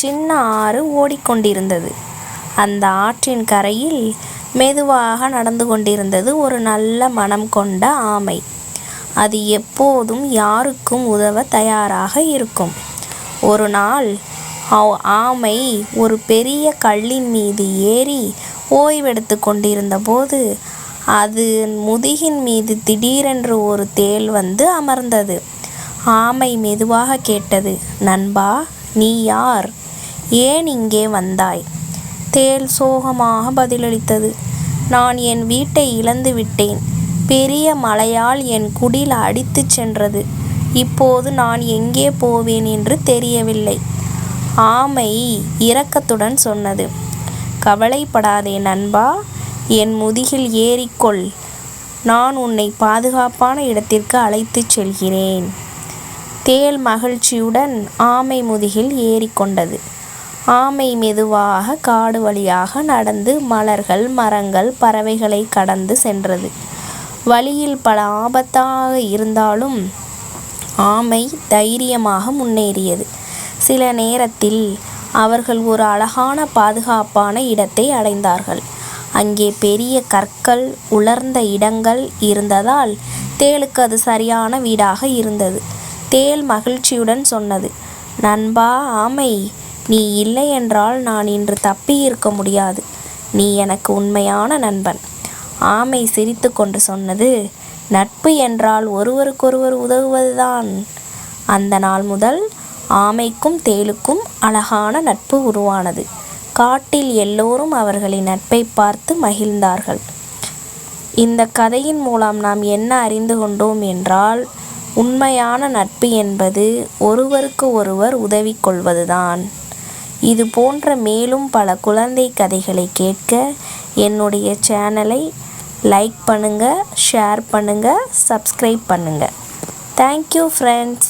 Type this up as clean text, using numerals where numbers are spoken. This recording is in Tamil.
சின்ன ஆறு ஓடிக்கொண்டிருந்தது. அந்த ஆற்றின் கரையில் மெதுவாக நடந்து கொண்டிருந்தது ஒரு நல்ல மனம் கொண்ட ஆமை. அது எப்போதும் யாருக்கும் உதவ தயாராக இருக்கும். ஒரு நாள் ஆமை ஒரு பெரிய கல்லின் மீது ஏறி ஓய்வெடுத்து கொண்டிருந்த போது அது முதுகின் மீது திடீரென்று ஒரு தேள் வந்து அமர்ந்தது. ஆமை மெதுவாக கேட்டது, நண்பா, நீ யார்? ஏன் இங்கே வந்தாய்? தேள் சோகமாக பதிலளித்தது, நான் என் வீட்டை இழந்து விட்டேன். பெரிய மழையால் என் குடில் அடித்துச் சென்றது. இப்போது நான் எங்கே போவேன் என்று தெரியவில்லை. ஆமை இரக்கத்துடன் சொன்னது, கவலைப்படாதே நண்பா, என் முதுகில் ஏறிக்கொள். நான் உன்னை பாதுகாப்பான இடத்திற்கு அழைத்துச் செல்கிறேன். தேள் மகிழ்ச்சியுடன் ஆமை முதுகில் ஏறிக்கொண்டது. ஆமை மெதுவாக காடு வழியாக நடந்து மலர்கள், மரங்கள், பறவைகளை கடந்து சென்றது. வழியில் பல ஆபத்தாக இருந்தாலும் ஆமை தைரியமாக முன்னேறியது. சில நேரத்தில் அவர்கள் ஒரு அழகான பாதுகாப்பான இடத்தை அடைந்தார்கள். அங்கே பெரிய கற்கள், உலர்ந்த இடங்கள் இருந்ததால் தேளுக்கு அது சரியான வீடாக இருந்தது. தேள் மகிழ்ச்சியுடன் சொன்னது, நண்பா ஆமை, நீ இல்லை என்றால் நான் இன்று தப்பியிருக்க முடியாது. நீ எனக்கு உண்மையான நண்பன். ஆமை சிரித்து கொண்டு சொன்னது, நட்பு என்றால் ஒருவருக்கொருவர் உதவுவதுதான். அந்த நாள் முதல் ஆமைக்கும் தேளுக்கும் அழகான நட்பு உருவானது. காட்டில் எல்லோரும் அவர்களின் நட்பை பார்த்து மகிழ்ந்தார்கள். இந்த கதையின் மூலம் நாம் என்ன அறிந்து கொண்டோம் என்றால், உண்மையான நட்பு என்பது ஒருவருக்கு ஒருவர் உதவி கொள்வதுதான். இது போன்ற மேலும் பல குழந்தை கதைகளை கேட்க என்னுடைய சேனலை லைக் பண்ணுங்கள், ஷேர் பண்ணுங்கள், சப்ஸ்கிரைப் பண்ணுங்கள். Thank you friends.